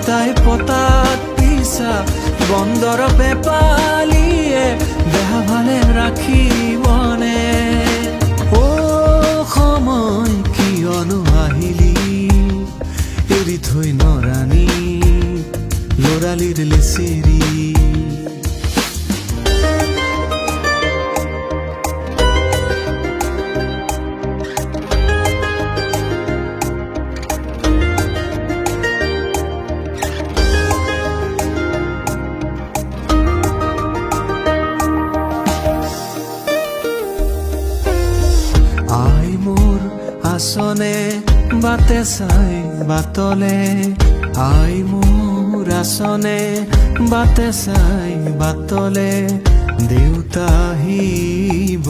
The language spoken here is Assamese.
তাই পতাত পিছা বন্দৰ বেপালীয়ে দেহা ভালে ৰাখিবনে অ সময় কিয়নো আহিলি এৰি থৈ নৰাণী লৰালিৰ লেচেৰি আই মোৰ আসনে বাটে চাই বাটলে আই মোৰ আসনে বাটে চাই বাটলে দেউতা আহিব